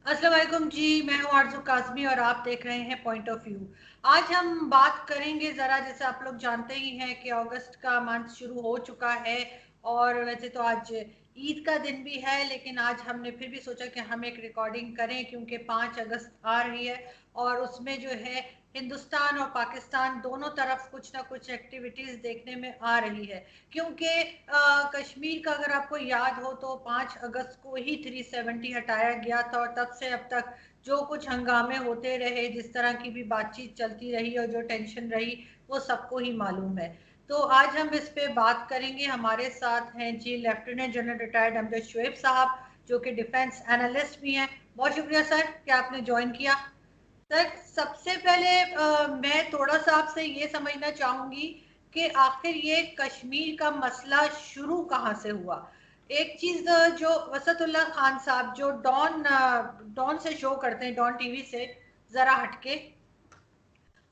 अस्सलाम वालेकुम जी। मैं हूँ आरज़ू काज़मी और आप देख रहे हैं पॉइंट ऑफ व्यू। आज हम बात करेंगे ज़रा, जैसे आप लोग जानते ही हैं कि अगस्त का मंथ शुरू हो चुका है और वैसे तो आज ईद का दिन भी है, लेकिन आज हमने फिर भी सोचा कि हम एक रिकॉर्डिंग करें क्योंकि 5 अगस्त आ रही है और उसमें जो है हिंदुस्तान और पाकिस्तान दोनों तरफ कुछ ना कुछ एक्टिविटीज़ देखने में आ रही है। क्योंकि कश्मीर का अगर आपको याद हो तो 5 अगस्त को ही 370 हटाया गया था और तब से अब तक जो कुछ हंगामे होते रहे, जिस तरह की भी बातचीत चलती रही और जो टेंशन रही, वो सबको ही मालूम है। तो आज हम इस पे बात करेंगे। हमारे साथ हैं जी lieutenant general retired Amjad Shoaib साहब, जो कि डिफेंस एनालिस्ट भी हैं। बहुत शुक्रिया सर कि आपने ज्वाइन किया। सर, सबसे पहले मैं थोड़ा सा आपसे ये समझना चाहूंगी कि आखिर ये कश्मीर का मसला शुरू कहाँ से हुआ। एक चीज जो वसतुल्ला खान साहब जो डॉन से शो करते हैं, डॉन टीवी से जरा हटके,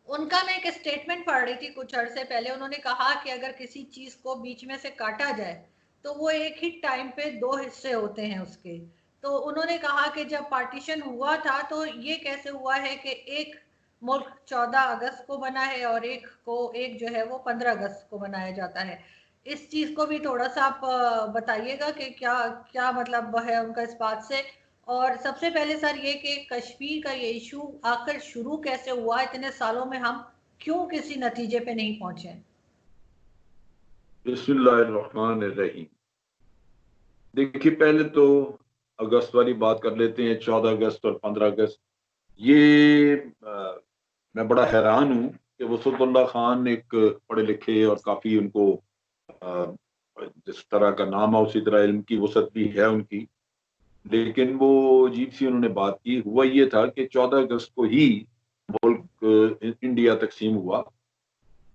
उनका मैं एक स्टेटमेंट पढ़ रही थी कुछ अरसे पहले। उन्होंने कहा कि अगर किसी चीज को बीच में से काटा जाए तो वो एक ही टाइम पे दो हिस्से होते हैं उसके। तो उन्होंने कहा कि जब पार्टीशन हुआ था तो ये कैसे हुआ है कि एक मुल्क 14 अगस्त को बना है और एक जो है वो 15 अगस्त को बनाया जाता है। इस चीज को भी थोड़ा सा आप बताइएगा कि क्या क्या मतलब है उनका इस बात से। और सबसे पहले सर ये कि कश्मीर का ये इशू आखिर शुरू कैसे हुआ, इतने सालों में हम क्यों किसी नतीजे पे नहीं पहुंचे। बिस्मिल्लाहिर्रहमानिर्रहीम। देखिए, पहले तो अगस्त वाली बात कर लेते हैं। 14 अगस्त और 15 अगस्त, ये मैं बड़ा हैरान हूं कि वसुतुल्ला खान एक पढ़े लिखे और काफी उनको अ, जिस तरह का नाम है उसी तरह इल्म की वसत भी है उनकी, लेकिन वो अजीब सी उन्होंने बात की। हुआ ये था कि 14 अगस्त को ही मुल्क इंडिया तकसीम हुआ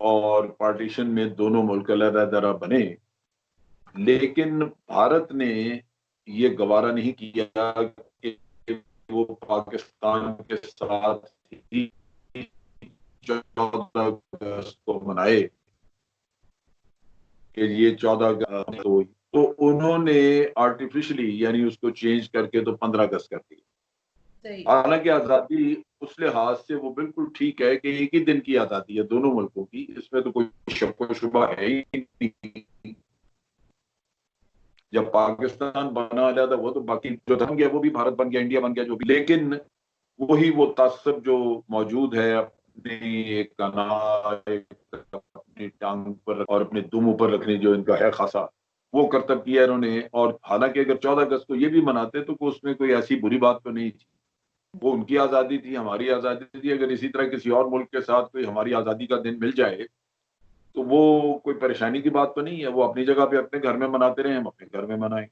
और पार्टीशन में दोनों मुल्क अलग-अलग बने। लेकिन भारत ने ये गवारा नहीं किया कि वो पाकिस्तान के साथ ही 14 अगस्त को मनाए, कि ये 14 अगस्त तो उन्होंने आर्टिफिशियली यानी उसको चेंज करके तो 15 अगस्त कर दी। सही। हालांकि आजादी उस लिहाज से वो बिल्कुल ठीक है कि एक ही दिन की आजादी है दोनों मुल्कों की, इसमें तो कोई शक व शुबा है ही नहीं। जब पाकिस्तान बना अलग था वो तो बाकी जो धर्म गया वो भी भारत बन गया, इंडिया बन गया, जो भी। लेकिन वही वो तासब जो मौजूद है, अपनी एक अपनी टांग पर और अपने दुम पर रखने जो इनका है खासा, वो करतब किया इन्होंने। और हालांकि अगर 14 अगस्त को ये भी मनाते तो उसमें कोई ऐसी बुरी बात तो नहीं थी। वो उनकी आजादी थी, हमारी आजादी थी। अगर इसी तरह किसी और मुल्क के साथ कोई हमारी आजादी का दिन मिल जाए तो वो कोई परेशानी की बात तो नहीं है। वो अपनी जगह पे अपने घर में मनाते रहे, हम अपने घर में मनाएं।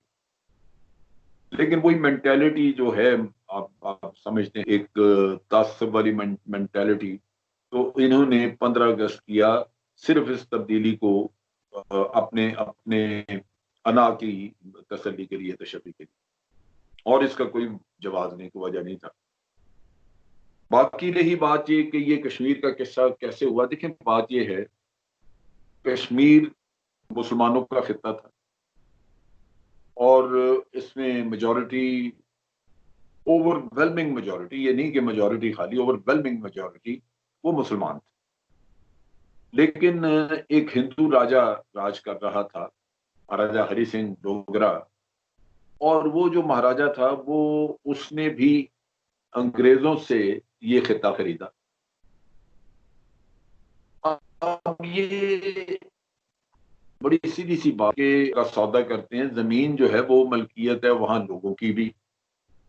लेकिन वही मेंटेलिटी जो है, आप समझते हैं, एक तासब वाली मेंटेलिटी, तो इन्होंने 15 अगस्त किया सिर्फ इस तब्दीली को अपने अपने अना की तसल्ली के लिए, तशर्री के लिए। और इसका कोई जवाब नहीं, कोई वजह नहीं था। बाकी रही बात ये कि ये कश्मीर का किस्सा कैसे हुआ, देखें बात ये है, कश्मीर मुसलमानों का खिता था और इसमें मेजॉरिटी, ओवरवेलमिंग मेजॉरिटी, ये नहीं कि मेजॉरिटी खाली, ओवरवेलमिंग मेजॉरिटी वो मुसलमान थे। लेकिन एक हिंदू राजा राज कर रहा था, महाराजा हरि सिंह डोगरा। और वो जो महाराजा था वो, उसने भी अंग्रेजों से ये खिता खरीदा। अब ये बड़ी सीधी सी बात के का सौदा करते हैं। जमीन जो है वो मलकियत है वहां लोगों की भी,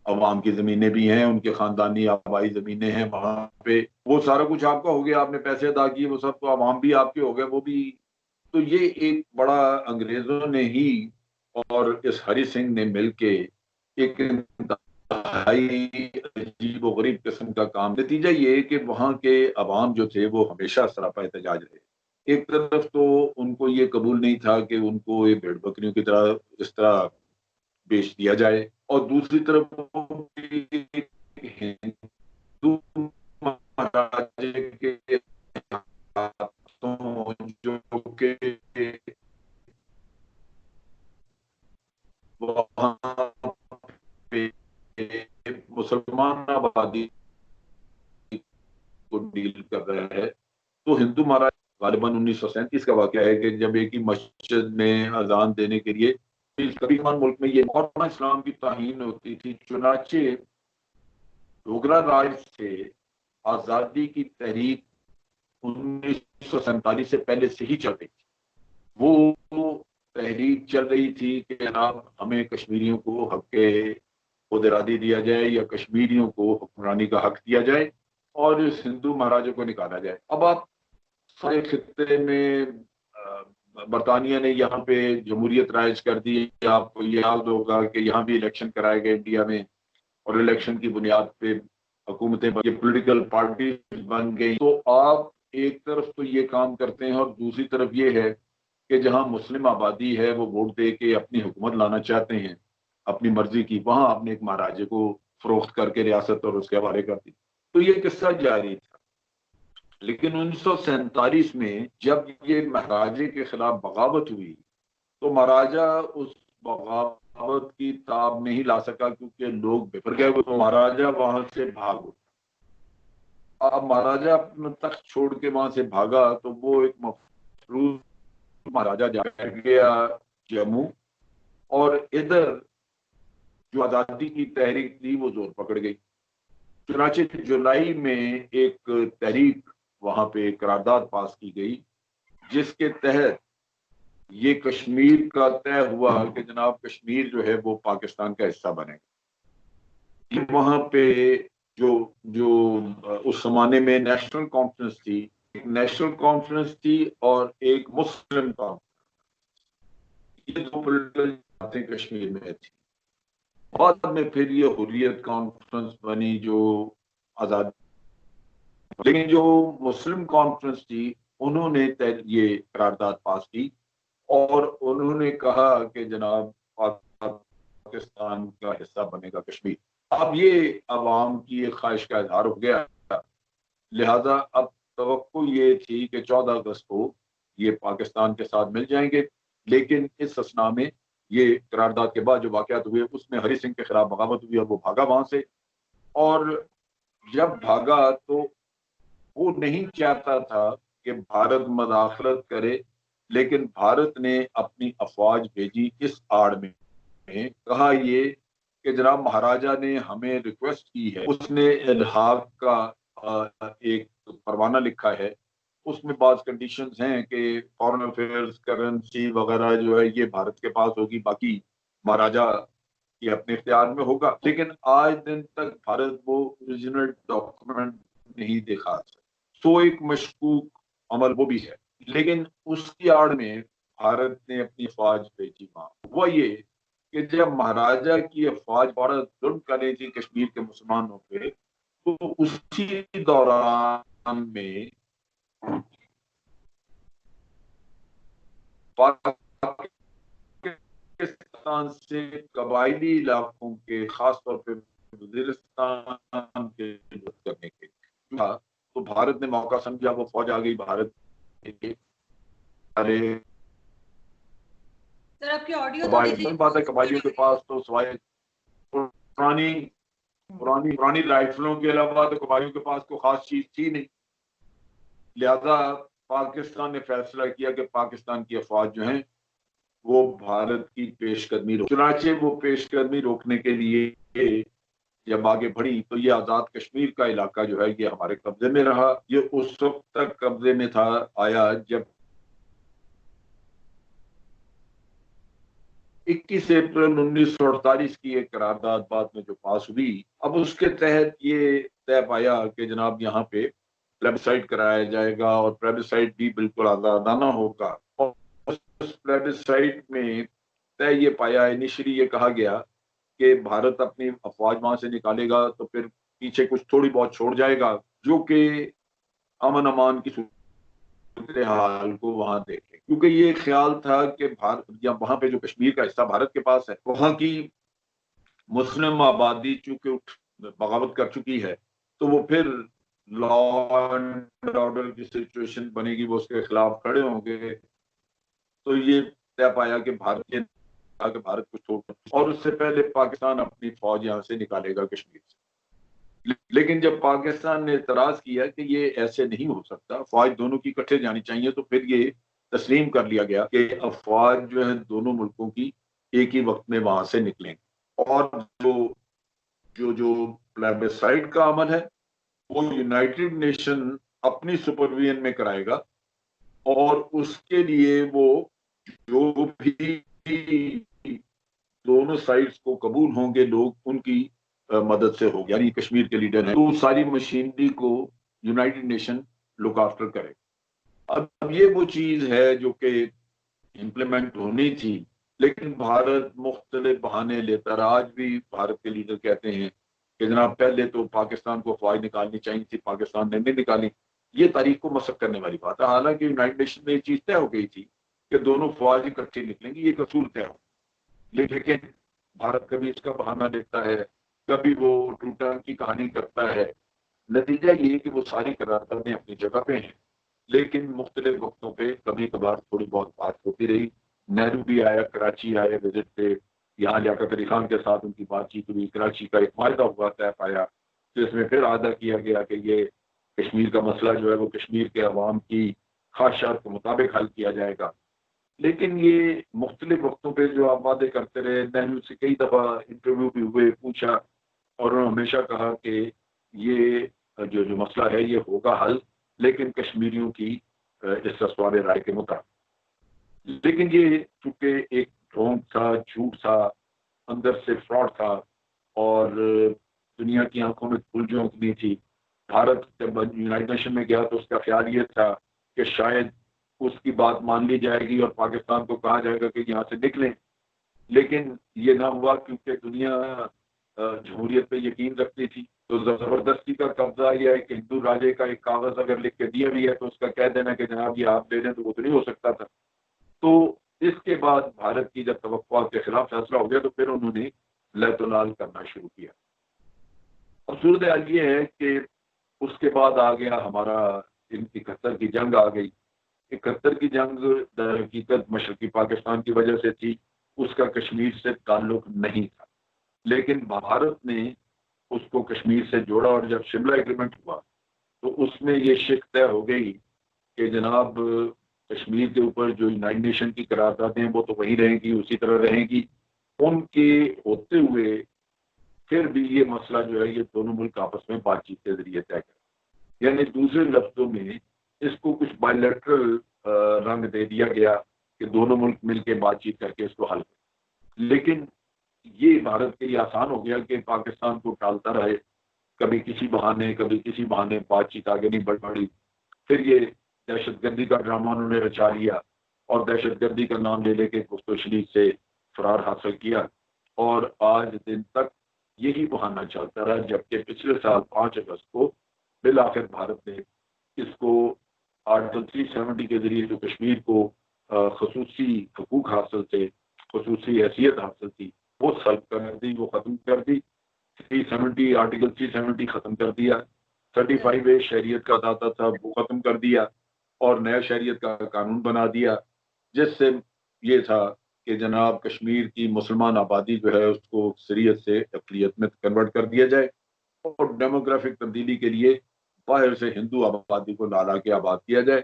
अवाम की जमीनें भी हैं, उनके खानदानी आबाई जमीनें हैं वहां पे। वो सारा कुछ आपका हो गया, आपने पैसे अदा किए, वो सब तो अवाम भी आपके हो गए, वो भी। तो ये एक बड़ा अंग्रेजों ने ही और इस हरि सिंह ने मिलके एक इंतहाई अजीब व गरीब किस्म का काम। नतीजा ये कि वहां के अवाम जो थे वो हमेशा सरापा एहतजाज रहे। एक तरफ तो उनको ये कबूल नहीं था कि उनको ये भेड़ बकरियों की तरह इस तरह बेच दिया जाए, और दूसरी तरफ हिंदू महाराजे के हाथों जो कि वहां पे मुसलमान आबादी को डील कर रहा है, तो हिंदू महाराज गालिबन 1937 का वाकया है कि जब एक ही मस्जिद में अजान देने के लिए कभी मुल्क में ये और इस्लाम की ताहीन होती थी। चुनाचे डोगरा राज से आजादी की तहरीक 1947 से पहले से ही चल रही थी। वो तहरीक चल रही थी कि जनाब हमें कश्मीरियों को हक खुद-इरादी दिया जाए या कश्मीरियों को हुक्मरानी का हक दिया जाए और इस हिंदू महाराजों को निकाला जाए। अब आप सारे खित्ते में बरतानिया ने यहाँ पे जमहूरियत राइज कर दी। आपको याद होगा कि यहाँ भी इलेक्शन कराए गए इंडिया में, और इलेक्शन की बुनियाद पे हुकूमतें, पॉलिटिकल पार्टी बन गई। तो आप एक तरफ तो ये काम करते हैं और दूसरी तरफ ये है कि जहां मुस्लिम आबादी है वो वोट दे के अपनी हुकूमत लाना चाहते हैं अपनी मर्जी की, वहां आपने एक महाराजे को फरोख्त करके रियासत और उसके हवाले कर दी। तो ये किस्सा जारी था। लेकिन 1947 में जब ये महाराजे के खिलाफ बगावत हुई तो महाराजा उस बगावत की ताब नहीं ला सका क्योंकि लोग बिफर गए। तो महाराजा वहां से भाग उठा। अब महाराजा अपना तख्त छोड़ के वहां से भागा तो वो एक मफरूज महाराजा जा गया जम्मू, और इधर जो आजादी की तहरीक थी वो जोर पकड़ गई। चुनाचे जुलाई में एक तहरीक वहां पे करारदाद पास की गई जिसके तहत ये कश्मीर का तय हुआ कि जनाब कश्मीर जो है वो पाकिस्तान का हिस्सा बनेगा। वहां पे जो जो उस जमाने में नेशनल कॉन्फ्रेंस थी, एक नेशनल कॉन्फ्रेंस थी और एक मुस्लिम कॉन्फ्रेंस, ये दो पॉलिटिकल बातें कश्मीर में थी। बाद में फिर ये हुर्रियत कॉन्फ्रेंस बनी जो आजाद, लेकिन जो मुस्लिम कॉन्फ्रेंस थी उन्होंने ये करारदाद पास की और उन्होंने कहा कि जनाब पाकिस्तान का हिस्सा बनेगा कश्मीर। अब ये अवाम की एक ख्वाहिश का इजहार हो गया, लिहाजा अब तवक्को ये थी कि 14 अगस्त को ये पाकिस्तान के साथ मिल जाएंगे। लेकिन इस असना में ये करारदाद के बाद जो वाकयात हुए उसमें हरि सिंह के खिलाफ बगावत हुई और वो भागा वहां से। और जब भागा तो वो नहीं चाहता था कि भारत मदाखलत करे, लेकिन भारत ने अपनी अफवाज भेजी इस आड़ में कहा ये कि जनाब महाराजा ने हमें रिक्वेस्ट की है, उसने इल्हाक का एक परवाना लिखा है, उसमें बात कंडीशंस हैं कि फॉरेन अफेयर्स, करेंसी वगैरह जो है ये भारत के पास होगी, बाकी महाराजा ये अपने इख्तियार में होगा। लेकिन आज दिन तक भारत वो ओरिजिनल डॉक्यूमेंट नहीं दिखा सकता। तो एक मशकूक अमल वो भी है। लेकिन उसकी आड़ में भारत ने अपनी फौज भेजी वहां। वो ये कि जब महाराजा की अफवाज बड़ा जुल्म कर रही थी कश्मीर के मुसलमानों पे, तो उसी दौरान में पाकिस्तान से कबायली इलाकों के, खासतौर पे वजीरिस्तान के करने के था, तो भारत ने मौका समझा, वो फौज आ गई भारत के। अरे सर आपकी ऑडियो थोड़ी सी बात है, कबायलियों के पास तो सवाए पुरानी पुरानी पुरानी राइफलों के अलावा तो कबायलियों के पास कोई खास चीज थी नहीं। लिहाजा पाकिस्तान ने फैसला किया कि पाकिस्तान की अफवाज जो हैं वो भारत की पेशकदमी चुनाचे वो पेशकदमी रोकने के लिए जब आगे बढ़ी तो ये आजाद कश्मीर का इलाका जो है ये हमारे कब्जे में रहा। ये उस वक्त तक कब्जे में था आया जब 21 अप्रैल 1948 की एक करारदाद बाद में जो पास हुई। अब उसके तहत ये तय पाया कि जनाब यहाँ पे प्लेबिसाइट कराया जाएगा और प्लेबिसाइट भी बिल्कुल आजादाना होगा। और उस प्लेबिसाइट में तय ये पाया, इनिशियली ये कहा गया कि भारत अपनी अफवाज वहां से निकालेगा तो फिर पीछे कुछ थोड़ी बहुत छोड़ जाएगा जो कि अमन अमान की हाल को वहां देखे, क्योंकि ये ख्याल था कि भारत या वहां पे जो कश्मीर का हिस्सा भारत के पास है वहां की मुस्लिम आबादी चूंकि बगावत कर चुकी है तो वो फिर लॉ एंड ऑर्डर की सिचुएशन बनेगी, वो उसके खिलाफ खड़े होंगे। तो ये तय पाया कि भारत कि भारत को छोड़, और उससे पहले पाकिस्तान अपनी फौज यहाँ से निकालेगा कश्मीर से। लेकिन जब पाकिस्तान ने एतराज किया कि ये ऐसे नहीं हो सकता, फौज दोनों की इकट्ठे जानी चाहिए, तो फिर ये तस्लीम कर लिया गया कि अब फौज जो है दोनों मुल्कों की एक ही वक्त में वहां से निकलेंगे। और जो जो जो प्लेबिसाइड का अमल है वो यूनाइटेड नेशन अपनी सुपरविजन में कराएगा, और उसके लिए वो जो भी दोनों साइड्स को कबूल होंगे लोग, उनकी मदद से होगी। यानी कश्मीर के लीडर हैं तो सारी मशीनरी को यूनाइटेड नेशन लुक आफ्टर करे। अब ये वो चीज है जो कि इम्प्लीमेंट होनी थी, लेकिन भारत मुख्तलिफ बहाने लेता रहा। आज भी भारत के लीडर कहते हैं कि जनाब पहले तो पाकिस्तान को फौज निकालनी चाहिए थी, पाकिस्तान ने नहीं निकाली। ये तारीख को मसक करने वाली बात है। हालांकि यूनाइटेड नेशन में ये चीज तय हो गई थी कि दोनों फौज इकट्ठी निकलेंगी, ये कसूर तय हो, लेकिन भारत कभी इसका बहाना देता है, कभी वो टूटा की कहानी करता है। नतीजा ये कि वो सारी करारदादें अपनी जगह पे हैं, लेकिन मुख्तलिफ वक्तों पे कभी कभार थोड़ी बहुत बात होती रही। नेहरू भी आया, कराची आए विजिट पे, यहाँ लियाकत अली खान के साथ उनकी बातचीत हुई, कराची का एक मायदा हुआ तय पाया, तो इसमें फिर आदा किया गया कि ये कश्मीर का मसला जो है वो कश्मीर के अवाम की ख्वाहिशात के मुताबिक हल किया जाएगा। लेकिन ये मुख्तलिफ वक्तों पे जो आप वादे करते रहे, नेहरू से कई दफा इंटरव्यू भी हुए, पूछा, और उन्होंने हमेशा कहा कि ये जो जो मसला है ये होगा हल, लेकिन कश्मीरियों की इस रसवार राय के मुताबिक। लेकिन ये चूंकि एक ढोंग था, झूठ था, अंदर से फ्रॉड था, और दुनिया की आंखों में धूल झोंकनी थी। भारत जब यूनाइटेड नेशन में गया तो उसका ख्याल ये था कि शायद उसकी बात मान ली जाएगी और पाकिस्तान को कहा जाएगा कि यहाँ से निकलें, लेकिन ये ना हुआ, क्योंकि दुनिया जमहूरियत पे यकीन रखती थी। तो जबरदस्ती का कब्जा या एक हिंदू राजे का एक कागज अगर लिख के दिया भी है तो उसका कह देना कि जनाब ये आप दे दें, तो वो तो नहीं हो सकता था। तो इसके बाद भारत की जब तवक्कुआत के खिलाफ फैसला हो गया तो फिर उन्होंने लैतुलाल करना शुरू किया। अब सूरत हाल ये है कि उसके बाद आ गया हमारा 71 की जंग आ गई। 71 की जंग दर हकीकत मशरकी पाकिस्तान की वजह से थी, उसका कश्मीर से ताल्लुक नहीं था, लेकिन भारत ने उसको कश्मीर से जोड़ा। और जब शिमला एग्रीमेंट हुआ तो उसमें ये शिक तय हो गई कि जनाब कश्मीर के ऊपर जो यूनाइटेड नेशन की करारदादें हैं वो तो वही रहेंगी, उसी तरह रहेंगी। उनके होते हुए फिर भी ये मसला जो है ये दोनों मुल्क आपस में बातचीत के जरिए तय करें। यानी दूसरे लफ्जों में इसको कुछ बायलैटरल रंग दे दिया गया कि दोनों मुल्क मिलकर बातचीत करके इसको हल करें। लेकिन ये भारत के लिए आसान हो गया कि पाकिस्तान को टालता रहे, कभी किसी बहाने बातचीत आगे नहीं बढ़ पड़ी। फिर ये दहशतगर्दी का ड्रामा उन्होंने रचा लिया और दहशतगर्दी का नाम ले लेके कुस्तो शरीफ से फरार हासिल किया, और आज दिन तक यही बहाना चलता रहा। जबकि पिछले साल 5 अगस्त को बिल आखिर भारत ने इसको आर्टिकल 370 के जरिए जो कश्मीर को खसूसी हकूक हासिल थे, खसूसी हैसियत हासिल थी, वो सल्ब कर दी, वो खत्म कर दी। 370 आर्टिकल 370 खत्म कर दिया। 35A शहरियत का दाता था वो खत्म कर दिया और नया शहरियत का कानून बना दिया, जिससे ये था कि जनाब कश्मीर की मुसलमान आबादी जो है उसको अक्सरियत से अक़लियत में कन्वर्ट कर दिया जाए, और डेमोग्राफिक तब्दीली के लिए बाहर से हिंदू आबादी को ला के आबाद किया जाए।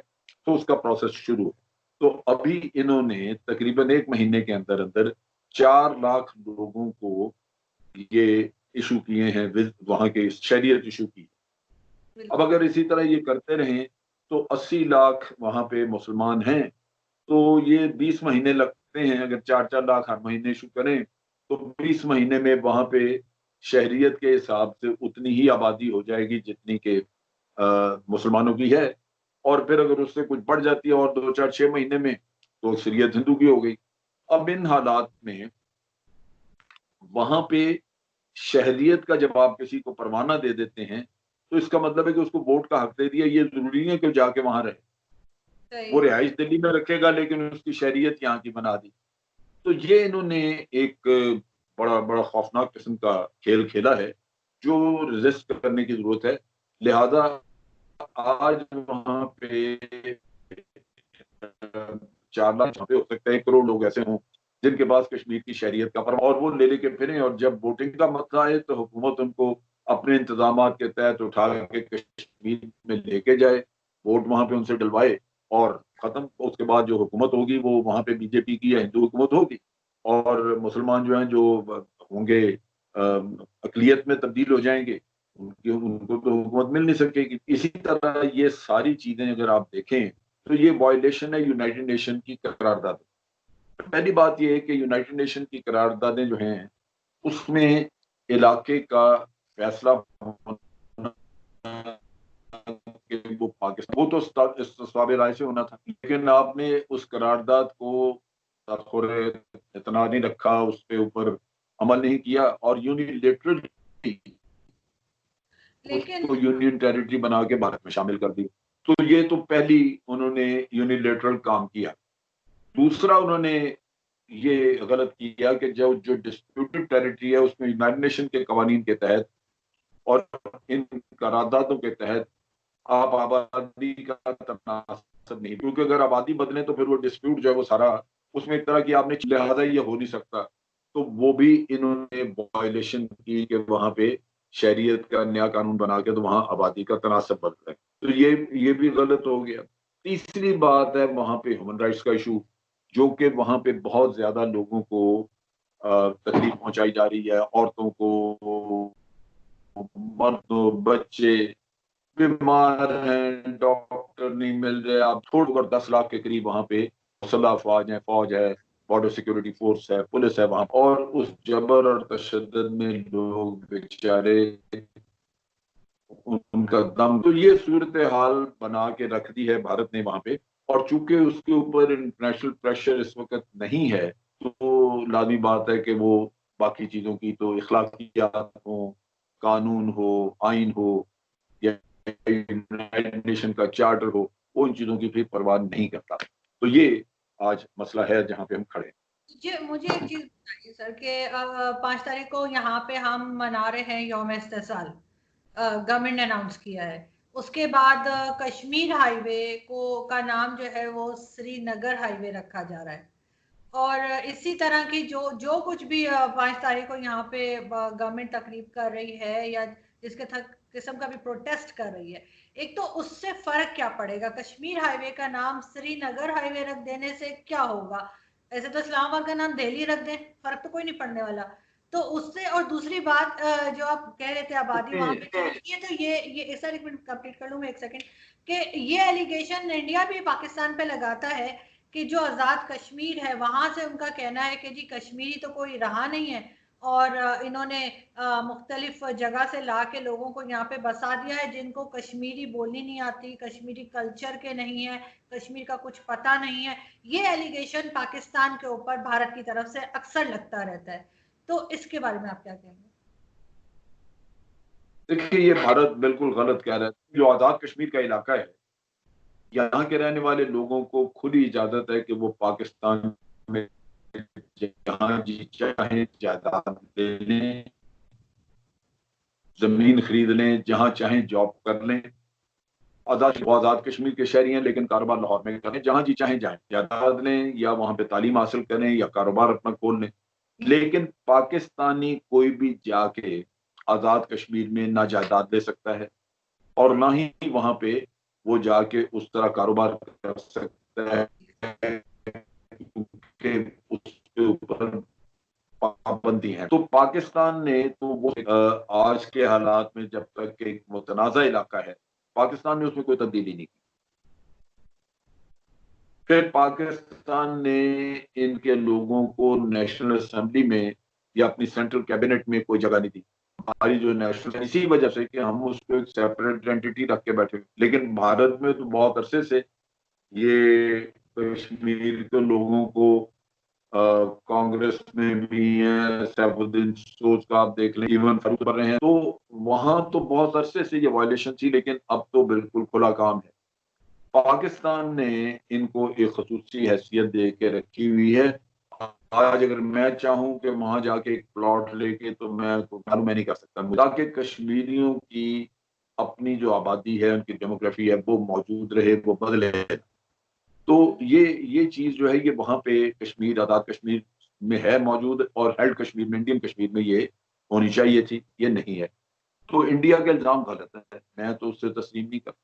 तो उसका प्रोसेस शुरू है। तो अभी इन्होंने तकरीबन 1 महीने के अंदर अंदर 4 लाख लोगों को ये इशू किए हैं, वहां के शहरियत इशू की। अब अगर इसी तरह ये करते रहें तो 80 लाख वहां पे मुसलमान हैं, तो ये 20 महीने लगते हैं। अगर 4-4 लाख हर महीने इशू करें तो 20 महीने में वहां पे शहरियत के हिसाब से उतनी ही आबादी हो जाएगी जितनी के मुसलमानों की है। और फिर अगर उससे कुछ बढ़ जाती है और 2-4-6 महीने में तो अक्सरियत हिंदू की हो गई। अब इन हालात में वहां पे शहरियत का जब आप किसी को परवाना दे देते हैं तो इसका मतलब है कि उसको वोट का हक दे दिया। ये जरूरी नहीं है कि जाके वहां रहे, वो रिहाइश दिल्ली में रखेगा लेकिन उसकी शहरियत यहाँ की बना दी। तो ये इन्होंने एक बड़ा बड़ा खौफनाक किस्म का खेल खेला है जो रेजिस्ट करने की जरूरत है। लिहाजा आज वहां पे 4 लाख, हो सकता है 1 करोड़ लोग ऐसे हों जिनके पास कश्मीर की शरीयत का फर्मा, और वो ले लेके फिरें, और जब वोटिंग का मसला आए तो हुकूमत उनको अपने इंतजाम के तहत उठा के कश्मीर में लेके जाए, वोट वहां पे उनसे डलवाए और खत्म। उसके बाद जो हुकूमत होगी वो वहां पे बीजेपी की या हिंदू हुकूमत होगी, और मुसलमान जो हैं जो होंगे अकलियत में तब्दील हो जाएंगे, उनको तो हुकूमत मिल नहीं सकेगी। इसी तरह ये सारी चीजें अगर आप देखें तो ये वायलेशन है यूनाइटेड नेशन की करारदाद। पहली बात यह है कि यूनाइटेड नेशन की करारदादें जो हैं उसमें इलाके का फैसला होना कि वो पाकिस्तान, वो तो इस्तिस्वाब राय से होना था, लेकिन आपने उस करारदाद को ताखुरे इतना नहीं रखा, उस पे ऊपर अमल नहीं किया और यूनिलेटरली लेकिन उसको यूनियन टेरिटरी बना के भारत में शामिल कर दी। तो ये तो पहली उन्होंने यूनिलेटरल काम किया। दूसरा उन्होंने ये गलत किया कि जो डिस्प्यूटेड टेरिटरी है उसमें यूनाइटेड नेशन के कवानीन के तहत और इन करारदादों के तहत आप आबादी का तनासब नहीं, क्योंकि अगर आबादी बदले तो फिर वो डिस्प्यूट जो है वो सारा उसमें एक तरह की आपने लिहाजा ये हो नहीं सकता। तो वो भी इन्होंने वायलेशन की कि वहां पे शरीयत का नया कानून बना के तो वहां आबादी का तनासब बदल रहा है, तो ये भी गलत हो गया। तीसरी बात है वहां पे ह्यूमन राइट्स का इशू, जो कि वहां पे बहुत ज्यादा लोगों को तकलीफ पहुंचाई जा रही है, औरतों को, मर्दों, बच्चे बीमार हैं, डॉक्टर नहीं मिल रहे। आप छोड़कर 10 लाख के करीब वहां पे मुसल्लह अफवाज है, फौज है, बॉर्डर सिक्योरिटी फोर्स है, पुलिस है वहां, और उस जबर और तशद्दुद में लोग बेचारे उनका दम, तो ये सूरत हाल बना के रख दी है भारत ने वहां पे। और चूंकि उसके ऊपर इंटरनेशनल प्रेशर इस वक्त नहीं है, तो लाजमी बात है कि वो बाकी चीजों की तो इखलाकियात हो, कानून हो, आइन हो या यूनाइटेड नेशन का चार्टर हो, वो इन चीजों की फिर परवाह नहीं करता। तो ये आज मसला है जहां पे हम खड़े हैं। जी, मुझे एक चीज बताइए सर कि 5 तारीख को यहाँ पे हम मना रहे हैं यौम इस्तेसाल, गवर्नमेंट ने अनाउंस किया है। उसके बाद कश्मीर हाईवे को का नाम जो है वो श्रीनगर हाईवे रखा जा रहा है। और इसी तरह की जो जो कुछ भी 5 तारीख को यहाँ पे गवर्नमेंट तकरीब कर रही है या जिसके थक किस्म का भी प्रोटेस्ट कर रही है, एक तो उससे फर्क क्या पड़ेगा? कश्मीर हाईवे का नाम श्रीनगर हाईवे रख देने से क्या होगा? ऐसे तो इस्लामाबाद का नाम दिल्ली रख दें, फर्क तो कोई नहीं पड़ने वाला। तो उससे, और दूसरी बात जो आप कह रहे थे आबादी वहां पे चली है, तो ये सर एक मिनट कंप्लीट कर लूं मैं, एक सेकंड, कि ये एलिगेशन इंडिया भी पाकिस्तान पे लगाता है कि जो आज़ाद कश्मीर है वहां से उनका कहना है कि जी कश्मीरी तो कोई रहा नहीं है, और इन्होंने मुख्तलिफ जगह से ला के लोगों को यहाँ पे बसा दिया है जिनको कश्मीरी बोलनी नहीं आती, कश्मीरी कल्चर के नहीं है, कश्मीर का कुछ पता नहीं है। ये एलिगेशन पाकिस्तान के ऊपर भारत की तरफ से अक्सर लगता रहता है, तो इसके बारे में आप क्या कहेंगे? देखिए ये भारत बिल्कुल गलत कह रहा है। जो आजाद कश्मीर का इलाका है, यहाँ के रहने वाले लोगों को खुली इजाजत है कि वो पाकिस्तान में जहां जी चाहे जायदाद ले लें, जमीन खरीद लें, जहां चाहे जॉब कर लें। आजाद कश्मीर के शहरी हैं लेकिन कारोबार लाहौर में करें, जहां जी चाहे जाएं, जायदाद लें या वहां पे तालीम हासिल करें या कारोबार अपना खोल लें। लेकिन पाकिस्तानी कोई भी जाके आजाद कश्मीर में ना जायदाद ले सकता है और ना ही वहां पे वो जाके उस तरह कारोबार कर सकता है, क्योंकि उसके ऊपर पाबंदी है। तो पाकिस्तान ने तो वो आज के हालात में जब तक एक मुतनाज़ा इलाका है, पाकिस्तान ने उसमें कोई तब्दीली नहीं की। फिर पाकिस्तान ने इनके लोगों को नेशनल असेंबली में या अपनी सेंट्रल कैबिनेट में कोई जगह नहीं दी। हमारी जो नेशनल, इसी वजह से कि हम उसको एक सेपरेट एंटिटी रख के बैठे। लेकिन भारत में तो बहुत अरसे से ये कश्मीर के लोगों को कांग्रेस में भी है, सैफुद्दीन सोच का आप देख लें, इवन फारूक कर रहे हैं, तो वहां तो बहुत अरसे से ये वायलेशन थी, लेकिन अब तो बिल्कुल खुला काम है। पाकिस्तान ने इनको एक खसूसी हैसियत दे के रखी हुई है। आज अगर मैं चाहूं कि वहां जाके एक प्लॉट लेके, तो मैं नहीं कर सकता, ताकि कश्मीरियों की अपनी जो आबादी है, उनकी डेमोग्राफी है, वो मौजूद रहे, वो बदले। तो ये चीज जो है ये वहां पे कश्मीर, आजाद कश्मीर में है मौजूद और हेल्ड कश्मीर में, इंडियन कश्मीर में ये होनी चाहिए थी, ये नहीं है। तो इंडिया का इल्जाम गलत है, मैं तो उससे तस्लीम नहीं करता।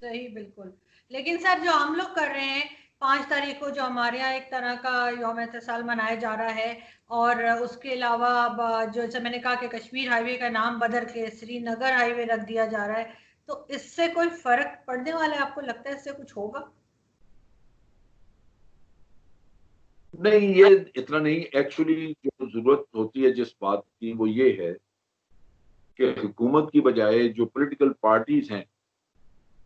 सही, बिल्कुल। लेकिन सर जो हम लोग कर रहे हैं, 5 तारीख को जो हमारे यहाँ एक तरह का यौम एहतसाल मनाया जा रहा है, और उसके अलावा अब जो जैसे मैंने कहा कि कश्मीर हाईवे का नाम बदल के श्रीनगर हाईवे रख दिया जा रहा है, तो इससे कोई फर्क पड़ने वाला है? आपको लगता है इससे कुछ होगा? नहीं, ये इतना नहीं। एक्चुअली जो जरूरत होती है जिस बात की, वो ये है कि हुकूमत की बजाय जो पॉलिटिकल पार्टीज हैं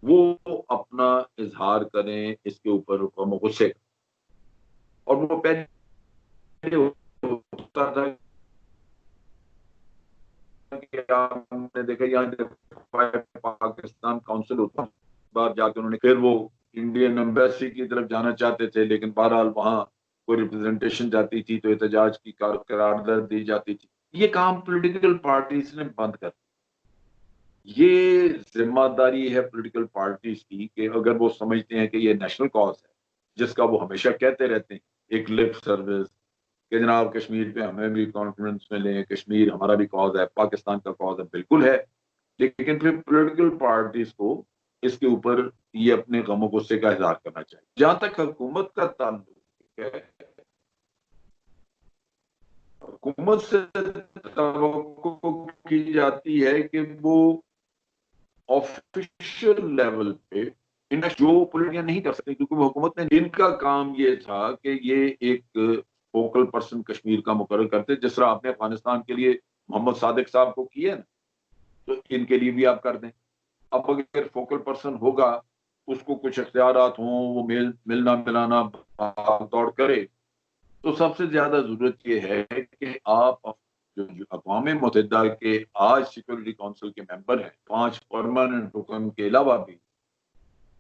वो अपना इजहार करें इसके ऊपर गम गुस्से का। और वो पहले होता था कि आपने देखा यहाँ पाकिस्तान काउंसिल होता, बार जाके उन्होंने, फिर वो इंडियन एम्बेसी की तरफ जाना चाहते थे, लेकिन बहरहाल वहां कोई रिप्रेजेंटेशन जाती थी तो एहतजाज की करारदाद दी जाती थी। ये काम पॉलिटिकल पार्टीज ने बंद कर, ये जिम्मेदारी है पॉलिटिकल पार्टीज की कि अगर वो समझते हैं कि ये नेशनल कॉज है, जिसका वो हमेशा कहते रहते हैं, एक लिप सर्विस कि जनाब कश्मीर पे हमें भी कॉन्फ्रेंस में लें, कश्मीर हमारा भी कॉज है, पाकिस्तान का कॉज है, बिल्कुल है। लेकिन फिर पॉलिटिकल पार्टीज को इसके ऊपर ये अपने गमो गुस्से का इजहार करना चाहिए। जहां तक हुकूमत का ताल्लुक है, हुकूमत से तवक्को की जाती है कि वो ऑफिशियल लेवल पे जो पॉलिटिशियन नहीं कर सकते, क्योंकि वो हुकूमत ने, इनका काम ये था कि ये एक फोकल पर्सन कश्मीर का मुकर्रर करते, जिस तरह आपने अफगानिस्तान के लिए मोहम्मद सादिक साहब को किया ना, तो इनके लिए भी आप कर दें। अब अगर फोकल पर्सन होगा, उसको कुछ इख्तियारात हों, वो मिलना मिलाना भाग दौड़ करे, तो सबसे ज्यादा जरूरत यह है कि आप जो अक़वाम मुत्तहिदा के आज सिक्योरिटी काउंसिल के मेंबर हैं, 5 परमानेंट रुकन के अलावा भी,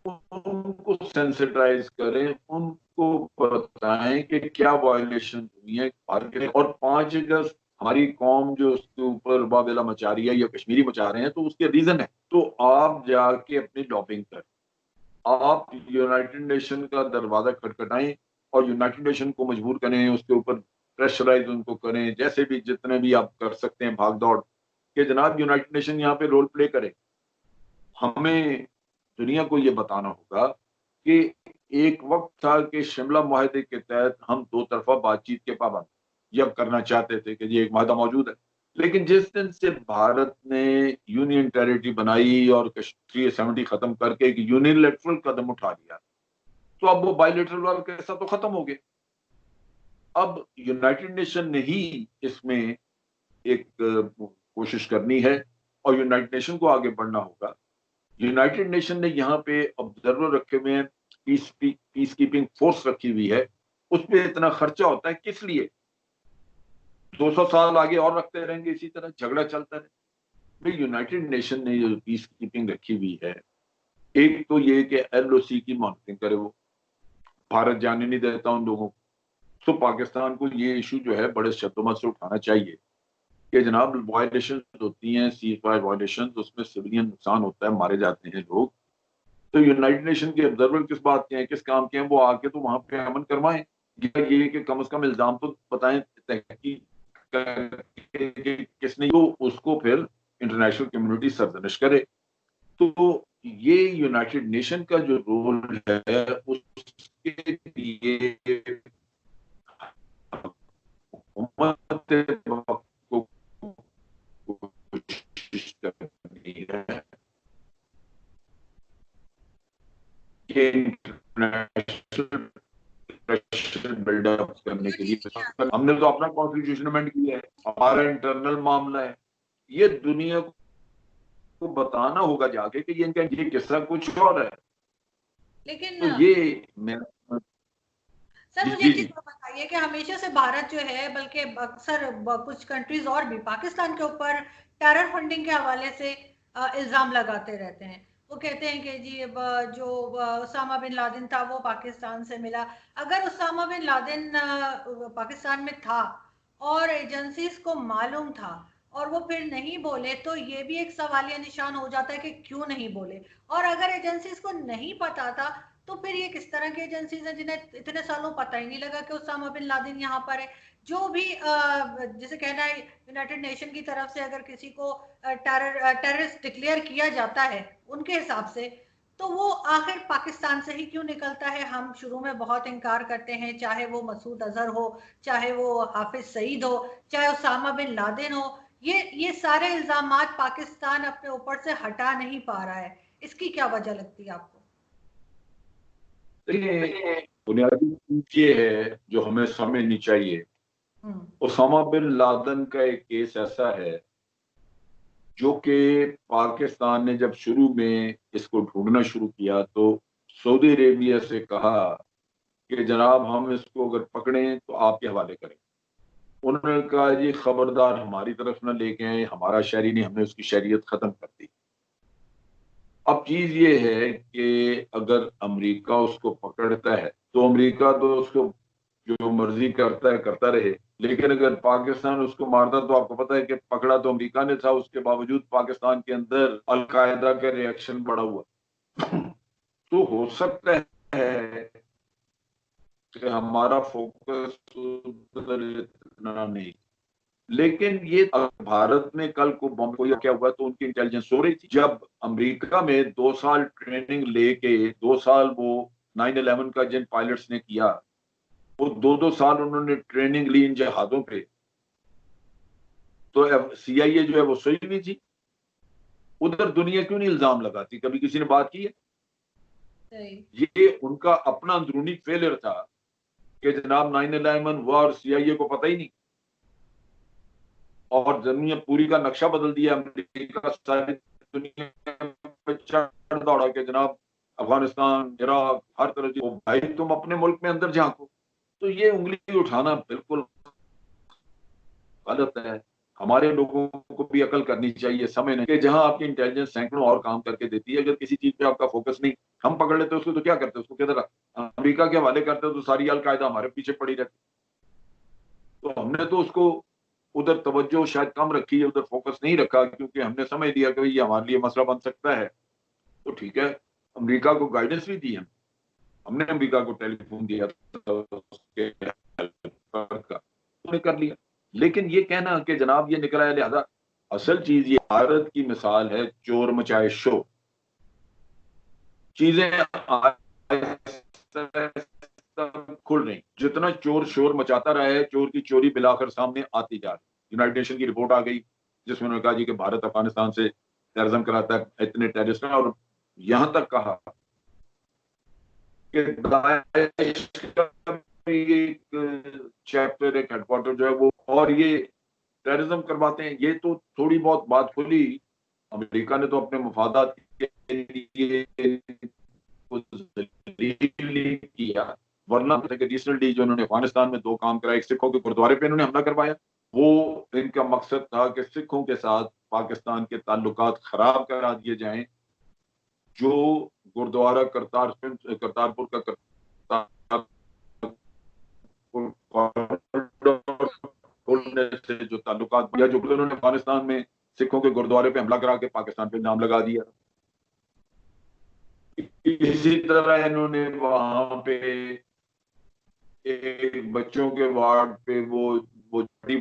उनको सेंसिटाइज करें, उनको बताएं कि क्या वायलेशन हुई है भारत के, और 5 अगस्त हमारी कौम जो उसके ऊपर वावेला मचा रही है या कश्मीरी मचा रहे हैं, तो उसके रीजन है। तो आप जाके अपनी लॉबिंग करें, आप यूनाइटेड नेशन का दरवाजा खटखटाएं और यूनाइटेड नेशन को मजबूर करें, उसके ऊपर प्रेशराइज उनको करें, जैसे भी जितने भी आप कर सकते हैं भाग दौड़ के, जनाब यूनाइटेड नेशन यहाँ पे रोल प्ले करे। हमें दुनिया को ये बताना होगा कि एक वक्त था कि शिमला मुआहदे के तहत हम 2 तरफा बातचीत के पाबंद जब करना चाहते थे कि ये एक माहदा मौजूद है, लेकिन जिस दिन से भारत ने यूनियन टेरिटरी बनाई और कश्मीर 70 खत्म करके एक यूनिलेटरल कदम उठा लिया, तो अब वो बायलेटरल वाला कैसा तो खत्म हो गया। अब यूनाइटेड नेशन ने ही इसमें एक कोशिश करनी है और यूनाइटेड नेशन को आगे बढ़ना होगा। यूनाइटेड नेशन ने यहाँ पे ऑब्जर्वर रखे हुए हैं, पीस कीपिंग फोर्स रखी हुई है, उस पर इतना खर्चा होता है किस लिए? 200 साल आगे और रखते रहेंगे, इसी तरह झगड़ा चलता रहे। भाई यूनाइटेड नेशन ने जो पीस कीपिंग रखी हुई है, एक तो ये कि LOC की मॉनिटरिंग करे, वो भारत जाने नहीं देता उन लोगों को। तो पाकिस्तान को ये इशू जो है बड़े शब्दों से उठाना चाहिए कि जनाब वायलेशन होती हैं, सीज फायर वायलेशन, उसमें सिविलियन नुकसान होता है, मारे जाते हैं लोग। तो यूनाइटेड नेशन के ऑब्जर्वर किस बात के हैं, किस काम के हैं, वो आके तो वहां पे अमन करवाएं, या ये कि कम से कम इल्जाम तो बताएं, तहकीक करके किसने, तो उसको फिर इंटरनेशनल कम्युनिटी सरजनिश करे। तो ये यूनाइटेड नेशन का जो रोल है, उसके लिए हुकूमत को कोशिश करनी है कि इंटरनेशनल प्रेशर बिल्डअप करने के लिए। हमने तो अपना कॉन्स्टिट्यूशन अमेंड किया है, हमारा इंटरनल मामला है, ये दुनिया को बताना होगा जाके कि ये इनका ये किस्सा कुछ और है। लेकिन तो ये मैं, सर जी मुझे जी एक चीज जी, और बताइए कि हमेशा से भारत जो है, बल्कि अक्सर कुछ कंट्रीज और भी पाकिस्तान के ऊपर टेरर फंडिंग के हवाले से इल्जाम लगाते रहते हैं। वो कहते हैं कि जी जो उसामा बिन लादेन था वो पाकिस्तान से मिला। अगर उसामा बिन लादेन पाकिस्तान में था और एजेंसीज को मालूम था और वो फिर नहीं बोले, तो ये भी एक सवालिया निशान हो जाता है कि क्यों नहीं बोले। और अगर एजेंसीज को नहीं पता था, तो तो फिर ये किस तरह की एजेंसीज हैं जिन्हें इतने सालों पता ही नहीं लगा कि उसामा बिन लादेन यहाँ पर है? जो भी जैसे कहना है यूनाइटेड नेशन की तरफ से अगर किसी को टेररिस्ट डिक्लेयर किया जाता है उनके हिसाब से, तो वो आखिर पाकिस्तान से ही क्यों निकलता है? हम शुरू में बहुत इनकार करते हैं, चाहे वो मसूद अजहर हो, चाहे वो हाफिज सईद हो, चाहे उसामा बिन लादेन हो, ये सारे इल्जामात पाकिस्तान अपने ऊपर से हटा नहीं पा रहा है। इसकी क्या वजह लगती है आपको? देखिए, बुनियादी चीज ये है जो हमें समझनी चाहिए। ओसामा बिन लादेन का एक केस ऐसा है जो कि पाकिस्तान ने जब शुरू में इसको ढूंढना शुरू किया तो सऊदी अरेबिया से कहा कि जनाब हम इसको अगर पकड़ें तो आपके हवाले करें। उन्होंने कहा जी खबरदार हमारी तरफ ना लेके आए, हमारा शहरी नहीं, हमने उसकी शहरियत खत्म कर दी। अब चीज ये है कि अगर अमेरिका उसको पकड़ता है तो अमेरिका तो उसको जो मर्जी करता है करता रहे, लेकिन अगर पाकिस्तान उसको मारता तो आपको पता है कि पकड़ा तो अमेरिका ने था, उसके बावजूद पाकिस्तान के अंदर अलकायदा का रिएक्शन बढ़ा हुआ। तो हो सकता है कि हमारा फोकस उधर इतना नहीं, लेकिन ये भारत में कल को बम को क्या हुआ तो उनकी इंटेलिजेंस सो रही थी। जब अमेरिका में 2 साल ट्रेनिंग लेके 2 साल वो 9/11 का जिन पायलट्स ने किया, वो 2-2 साल उन्होंने ट्रेनिंग ली इन जहाजों पे, तो CIA जो है वो सोई हुई थी। उधर दुनिया क्यों नहीं इल्जाम लगाती? कभी किसी ने बात की है? ये उनका अपना अंदरूनी फेलियर था कि जनाब 9/11 हुआ और CIA को पता ही नहीं, और दुनिया पूरी का नक्शा बदल दिया। अमेरिका सारी दुनिया पे चढ़ दौड़ा के जनाब अफगानिस्तान, इराक, हर तरह की, भाई तुम अपने मुल्क में अंदर झांको। तो ये उंगली उठाना बिल्कुल गलत है। हमारे लोगों को भी अकल करनी चाहिए, समझने कि जहां आपकी इंटेलिजेंस सैकड़ों और काम करके देती है, अगर किसी चीज पे आपका फोकस नहीं, हम पकड़ लेते उसको तो क्या करते, उसको किधर अमेरिका के हवाले करते तो सारी अलकायदा हमारे पीछे पड़ी रहती। तो हमने तो उसको उधर तवज्जो शायद कम रखी है, उधर फोकस नहीं रखा, क्योंकि हमने समझ लिया कि ये हमारे लिए मसला बन सकता है। तो ठीक है, अमेरिका को गाइडेंस भी दी है, हमने अमेरिका को टेलीफोन दिया था उसके हेल्पर का, उन्होंने कर लिया। लेकिन ये कहना कि जनाब ये निकला है लिहाजा, असल चीज ये भारत की मिसाल है चोर मचाए शो। चीजें खुल रही, जितना चोर शोर मचाता रहा है, चोर की चोरी बिलाकर सामने आती जा रही। यूनाइटेड नेशन की रिपोर्ट आ गई जिसमें उन्होंने कहा जी कि भारत अफगानिस्तान से टेररिज्म कराता है, इतने टेररिस्ट हैं, और यहां तक कहा कि दाइश का एक चैप्टर, एक हेडक्वार्टर जो है वो, और ये टेररिज्म करवाते हैं। ये तो थोड़ी बहुत बात खुली, अमेरिका ने तो अपने मफादात के लिए किया, वरना रिसेंटली जो उन्होंने अफगानिस्तान में 2 काम कराए, सिखों के गुरुद्वारे पे इन्होंने हमला करवाया, वो इनका मकसद था कि सिखों के साथ पाकिस्तान के ताल्लुकात खराब करा दिए जाएं। जो गुरुद्वारा करतारपुर का खोलने से जो ताल्लुकात या जो उन्होंने अफगानिस्तान में सिखों के गुरुद्वारे पे हमला करा के पाकिस्तान पे नाम लगा दिया। इसी तरह इन्होंने वहां पे एक बच्चों के वार्ड पे वो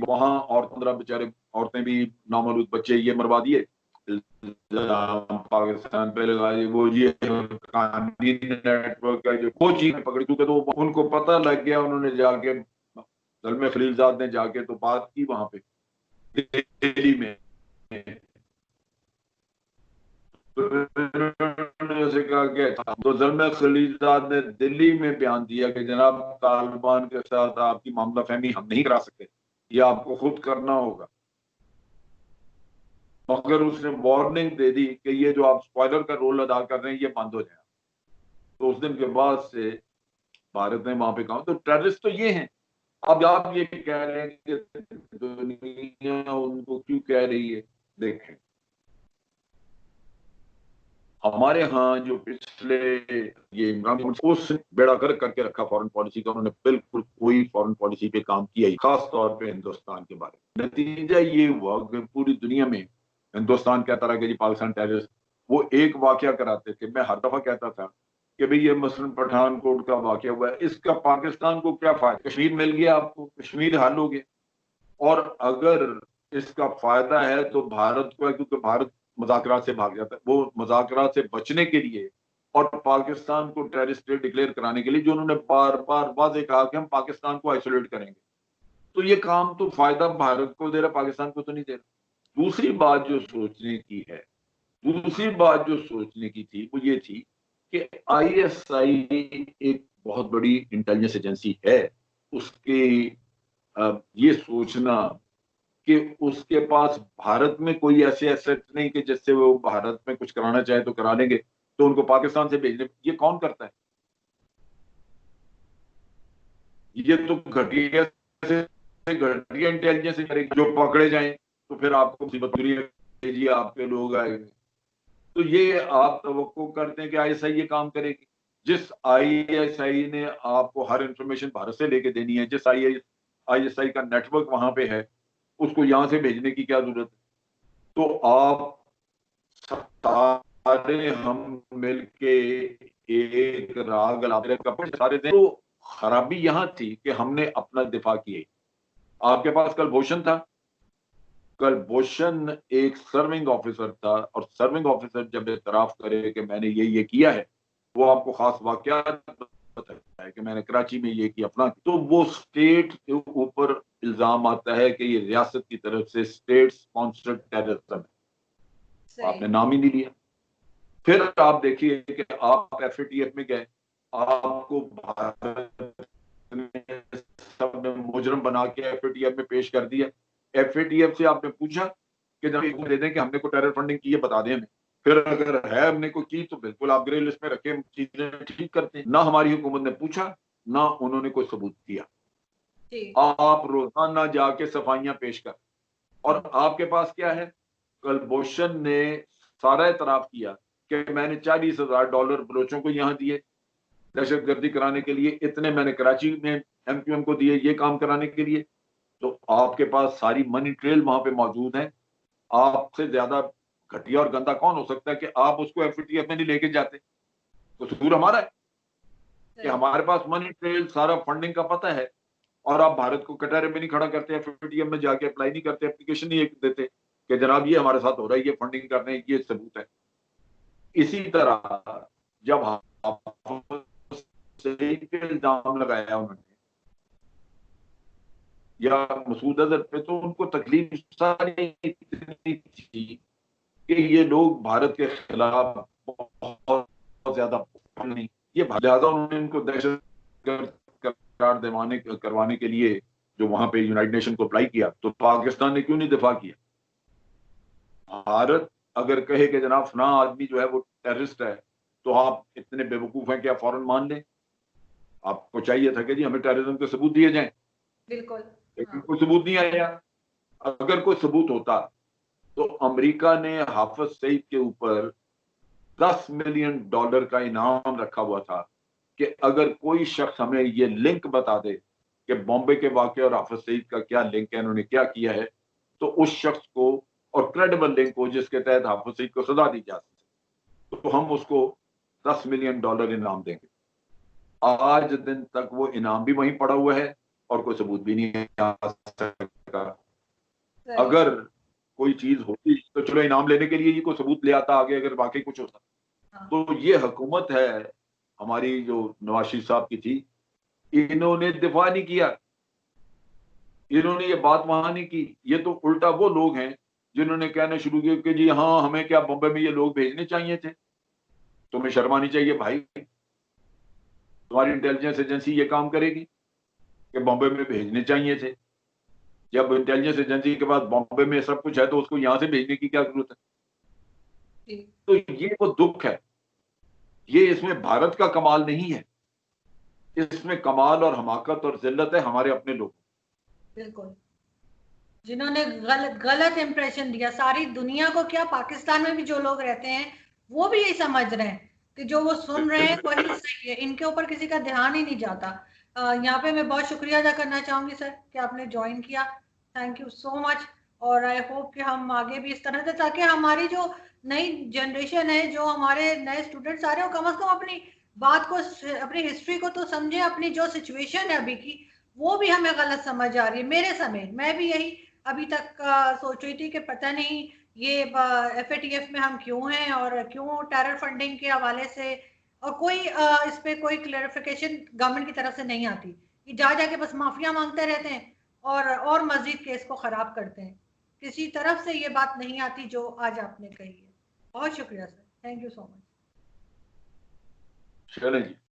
वहां और 15 बेचारे औरतें भी नामौलूद बच्चे ये मरवा दिए, पाकिस्तान पे लगा दिए। वो ये नेटवर्क का जो वो चीज पकड़ी, क्योंकि तो उनको पता लग गया, उन्होंने जाके दलमे खलीलजाद ने जाके तो बात की वहां पे दिल्ली में, से कहा गया था। तो जलमे खलीलजाद ने दिल्ली में बयान दिया कि जनाब तालिबान के साथ आपकी मामला फहमी हम नहीं करा सकते, ये आपको खुद करना होगा। मगर उसने वार्निंग दे दी कि ये जो आप स्पॉइलर का रोल अदा कर रहे हैं ये बंद हो जाए। तो उस दिन के बाद से भारत ने वहां पे कहा, तो टेररिस्ट तो ये हैं। अब आप ये कह रहे हैं कि दुनिया उनको क्यों कह रही है? देखें, हमारे यहाँ जो पिछले ये इमरान उस बेड़ा गर्क करके रखा फॉरेन पॉलिसी का, उन्होंने बिल्कुल कोई फॉरेन पॉलिसी पे काम किया ही, खास तौर पे हिंदुस्तान के बारे में। नतीजा ये हुआ कि पूरी दुनिया में हिंदुस्तान कहता रहा कि जी पाकिस्तान टेररिस्ट। वो एक वाकया कराते थे, मैं हर दफा कहता था कि भाई ये मसलन पठानकोट का वाकया हुआ है, इसका पाकिस्तान को क्या फायदा? कश्मीर मिल गया आपको, कश्मीर हल हो गया। और अगर इसका फायदा है तो भारत को है, क्योंकि भारत मुज़ाकरात से भाग जाता है। वो मुज़ाकरात से बचने के लिए और पाकिस्तान को टेररिस्ट स्टेट डिक्लेयर कराने के लिए, जो उन्होंने बार बार वाज़ेह कहा कि हम पाकिस्तान को आइसोलेट करेंगे, तो ये काम तो फायदा भारत को दे रहा, पाकिस्तान को तो नहीं दे रहा। दूसरी बात जो सोचने की है, दूसरी बात जो सोचने की थी वो ये थी कि आईएसआई एक बहुत बड़ी इंटेलिजेंस एजेंसी है। उसके ये सोचना कि उसके पास भारत में कोई ऐसे एसेट नहीं कि जिससे वो भारत में कुछ कराना चाहे तो करा लेंगे, तो उनको पाकिस्तान से भेजने, ये कौन करता है? ये तो घटिया से घटिया इंटेलिजेंस करेगी। जो पकड़े जाएं तो फिर आपको मुसीबत भेजिए, आपके लोग आएंगे। तो ये आप तवक्को करते हैं कि आईएसआई ये काम करेगी? जिस आईएसआई ने आपको हर इंफॉर्मेशन भारत से लेके देनी है, जिस आईएसआई का नेटवर्क वहां पे है, उसको यहां से भेजने की क्या जरूरत है? तो आप सारे हम मिलके एक राग लाते कपड़े सारे दिन। तो खराबी यहां थी कि हमने अपना दिफा किए। आपके पास कलभूषण था, कलभूषण एक सर्विंग ऑफिसर था, और सर्विंग ऑफिसर जब इतराफ करे कि मैंने ये किया है, वो आपको खास वाकया बताता है कि मैंने कराची में ये किया अपना, तो वो स्टेट के ऊपर इल्जाम आता है कि ये रियासत की तरफ से स्टेट स्पॉन्सर्ड टेररिज्म है। आपने नाम ही नहीं लिया। फिर आप देखिए कि आप एफएटीएफ में गए, आपको भारत ने सबने मुजरम बना के एफएटीएफ में पेश कर दिया। एफएटीएफ से आपने पूछा कि जब दे दें कि हमने को टेरर फंडिंग की है, बता दें हमें। फिर अगर है हमने को की तो बिल्कुल आप ग्रे लिस्ट में रखे, चीजें ठीक करते हैं। ना हमारी हुकूमत ने पूछा, ना उन्होंने कोई सबूत दिया। आप रोजाना जाके सफाइयां पेश कर, और आपके पास क्या है? कलभूषण ने सारा एतराफ किया कि मैंने $40,000 बलोचों को यहां दिए दहशतगर्दी कराने के लिए, इतने मैंने कराची में एमक्यूएम को दिए ये काम कराने के लिए। तो आपके पास सारी मनी ट्रेल वहां पे मौजूद है। आपसे ज्यादा घटिया और गंदा कौन हो सकता है कि आप उसको एफएटीएफ में नहीं लेके जाते? कसूर हमारा है कि हमारे पास मनी ट्रेल सारा फंडिंग का पता है, और आप भारत को कटहरे में नहीं खड़ा करते, एफएटीएफ में जाके अप्लाई नहीं करते, एप्लीकेशन नहीं देते कि जनाब ये हमारे साथ हो रहा है, ये फंडिंग कर रहे हैं, ये सबूत है। इसी तरह जब इल्जाम लगाया उन्होंने या मसूद अजहर पे, तो उनको तकलीफ सारी इतनी थी कि ये लोग भारत के खिलाफ बहुत ज्यादा नहीं, ये लिहाजा उन्होंने इनको दहशतगर्द करार करवाने के लिए जो वहां पे यूनाइटेड नेशन को अप्लाई किया, तो पाकिस्तान ने क्यों नहीं दिफा किया? भारत अगर कहे कि जनाब फना आदमी जो है वो टेररिस्ट है, तो आप इतने बेवकूफ हैं कि आप फौरन मान लें? आपको चाहिए था कि जी हमें टेररिज्म के सबूत दिए जाएं। बिल्कुल। लेकिन कोई सबूत नहीं आया। अगर कोई सबूत होता तो अमेरिका ने हाफिज सईद के ऊपर $10 मिलियन का इनाम रखा हुआ था कि अगर कोई शख्स हमें ये लिंक बता दे कि बॉम्बे के वाकये और हाफिज सईद का क्या लिंक है, इन्होंने क्या किया है, तो उस शख्स को, और क्रेडिबल लिंक हो जिसके तहत हाफिज सईद को सजा दी जा सके, तो हम उसको $10 मिलियन इनाम देंगे। आज दिन तक वो इनाम भी वहीं पड़ा हुआ है और कोई सबूत भी नहीं आ सका। अगर कोई चीज होती तो चलो इनाम लेने के लिए ये कोई सबूत ले आता आगे, अगर वाकई कुछ होता। तो ये हुकूमत है हमारी जो नवाज शरीफ साहब की थी, इन्होंने दिफा नहीं किया, इन्होंने ये बात वहां नहीं की। ये तो उल्टा वो लोग हैं जिन्होंने कहना शुरू किया कि जी हाँ हमें क्या बॉम्बे में ये लोग भेजने चाहिए थे। तुम्हें शर्म आनी चाहिए भाई, तुम्हारी इंटेलिजेंस एजेंसी ये काम करेगी कि बॉम्बे में भेजने चाहिए थे? जब इंटेलिजेंस एजेंसी के पास बॉम्बे में सब कुछ है तो उसको यहां से भेजने की क्या जरूरत है? तो ये वो दुख है, ये इसमें भारत का कमाल नहीं है, इसमें कमाल और हमाकत और जिल्लत है हमारे अपने लोग। बिल्कुल, जिन्होंने गलत इंप्रेशन दिया सारी दुनिया को, क्या पाकिस्तान में भी जो लोग रहते हैं वो भी यही समझ रहे हैं कि जो वो सुन रहे हैं वही सही है, इनके ऊपर किसी का ध्यान ही नहीं जाता। यहाँ पे मैं बहुत शुक्रिया अदा करना चाहूंगी सर कि आपने ज्वाइन किया, थैंक यू सो मच। और आई होप कि हम आगे भी इस तरह से, ताकि हमारी जो नई जनरेशन है, जो हमारे नए स्टूडेंट्स आ रहे हो, कम से कम अपनी बात को, अपनी हिस्ट्री को तो समझे, अपनी जो सिचुएशन है अभी की वो भी हमें गलत समझ आ रही है। मेरे समय मैं भी यही अभी तक सोच रही थी कि पता नहीं ये FATF में हम क्यों हैं और क्यों टेरर फंडिंग के हवाले से, और कोई इस पे कोई क्लैरिफिकेशन गवर्नमेंट की तरफ से नहीं आती, कि जा जाके बस माफिया मांगते रहते हैं और मजीद केस को खराब करते हैं। किसी तरफ से ये बात नहीं आती जो आज आपने कही है। बहुत शुक्रिया sir, thank you so much. चलें जी।